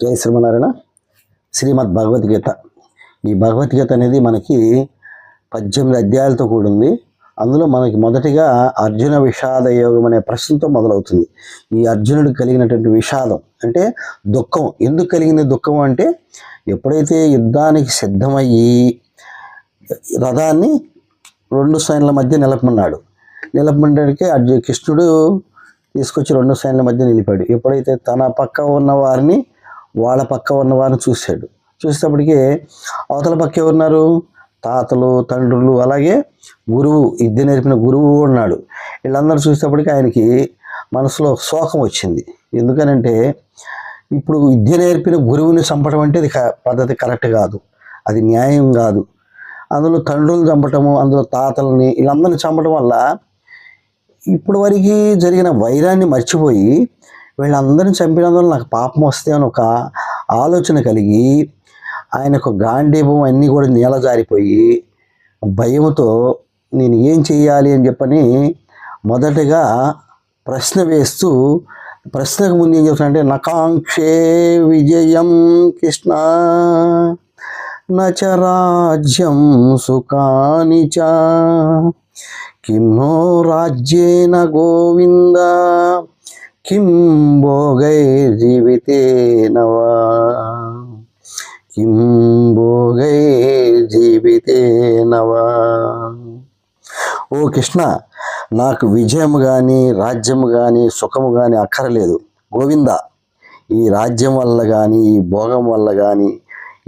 జై శ్రీమన్నారాయణ. శ్రీమద్ భగవద్గీత. ఈ భగవద్గీత అనేది మనకి 18 అధ్యాయాలతో కూడింది. అందులో మనకి మొదటిగా అర్జున విషాద యోగం అనే ప్రశ్నతో మొదలవుతుంది. ఈ అర్జునుడికి కలిగినటువంటి విషాదం అంటే దుఃఖం. ఎందుకు కలిగింది దుఃఖం అంటే, ఎప్పుడైతే యుద్ధానికి సిద్ధమయ్యి రథాన్ని 2 సైన్ల మధ్య నిలపమనడానికి కృష్ణుడు తీసుకొచ్చి 2 సైన్ల మధ్య నిలిపాడు. ఎప్పుడైతే తన పక్క ఉన్న వారిని వాళ్ళ పక్క ఉన్న వారిని చూసేటప్పటికి అవతల పక్క ఎవరున్నారు? తాతలు, తండ్రులు, అలాగే గురువు, విద్య నేర్పిన గురువు ఉన్నాడు. వీళ్ళందరూ చూసేటప్పటికి ఆయనకి మనసులో శోకం వచ్చింది. ఎందుకనంటే, ఇప్పుడు విద్య నేర్పిన గురువుని చంపడం అంటే అది పద్ధతి కరెక్ట్ కాదు, అది న్యాయం కాదు. అందులో తండ్రులను చంపటము, అందులో తాతలని, వీళ్ళందరినీ చంపడం వల్ల ఇప్పుడు వరకు జరిగిన వైరాన్ని మర్చిపోయి వీళ్ళందరినీ చంపినందువల్ల నాకు పాపం వస్తే అని ఒక ఆలోచన కలిగి ఆయనకు గాంధీవం అన్నీ కూడా నేల జారిపోయి భయంతో నేను ఏం చేయాలి అని చెప్పని మొదటగా ప్రశ్న వేస్తూ, ప్రశ్నకు ముందు ఏం చెప్తానంటే, నకాంక్షే విజయం కృష్ణ నచ రాజ్యం సుఖాని చ కిన్నో రాజ్యేన గోవింద కిం భోగైర్జీవితేనవా కిం భోగైర్జీవితేనవా. ఓ కృష్ణ, నాకు విజయం కానీ రాజ్యం కానీ సుఖము కానీ అక్కర్లేదు. గోవింద, ఈ రాజ్యం వల్ల కానీ, ఈ భోగం వల్ల కానీ,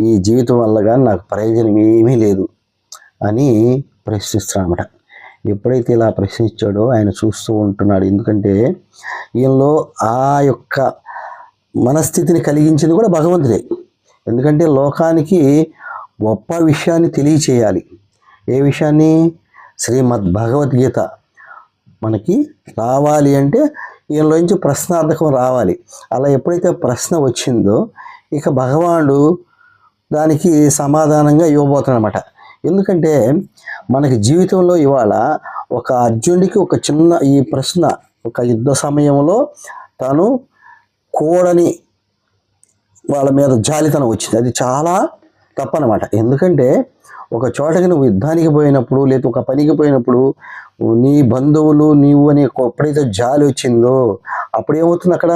ఈ జీవితం వల్ల కానీ నాకు ప్రయోజనం ఏమీ లేదు అని ప్రశ్నిస్తున్నాడన్నమాట. ఎప్పుడైతే ఇలా ప్రశ్నించాడో ఆయన చూస్తూ ఉంటున్నాడు. ఎందుకంటే ఈయనలో ఆ యొక్క మనస్థితిని కలిగించింది కూడా భగవంతుడే. ఎందుకంటే లోకానికి గొప్ప విషయాన్ని తెలియచేయాలి. ఏ విషయాన్ని? శ్రీమద్ భగవద్గీత మనకి రావాలి అంటే ఈయనలోంచి ప్రశ్నార్థకం రావాలి. అలా ఎప్పుడైతే ప్రశ్న వచ్చిందో ఇక భగవానుడు దానికి సమాధానంగా ఇవ్వబోతాడనమాట. ఎందుకంటే మనకి జీవితంలో ఇవాళ ఒక అర్జునుడికి ఒక చిన్న ఈ ప్రశ్న, ఒక యుద్ధ సమయంలో తను కూడని వాళ్ళ మీద జాలితనం వచ్చింది. అది చాలా తప్పనమాట. ఎందుకంటే ఒక చోటకి నువ్వు యుద్ధానికి పోయినప్పుడు, లేదా ఒక పనికి పోయినప్పుడు నీ బంధువులు నీవు అని ఎప్పుడైతే జాలి వచ్చిందో అప్పుడు ఏమవుతుంది? అక్కడ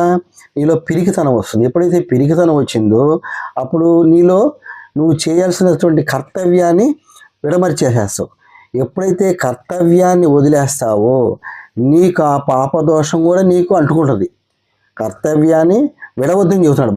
నీలో పిరికితనం వస్తుంది. ఎప్పుడైతే పిరికితనం వచ్చిందో అప్పుడు నీలో నువ్వు చేయాల్సినటువంటి కర్తవ్యాన్ని విడమర్చేసేస్తావు. ఎప్పుడైతే కర్తవ్యాన్ని వదిలేస్తావో నీకు ఆ పాపదోషం కూడా నీకు అంటుకుంటుంది. కర్తవ్యాన్ని విడవద్దని చెబుతున్నాడు.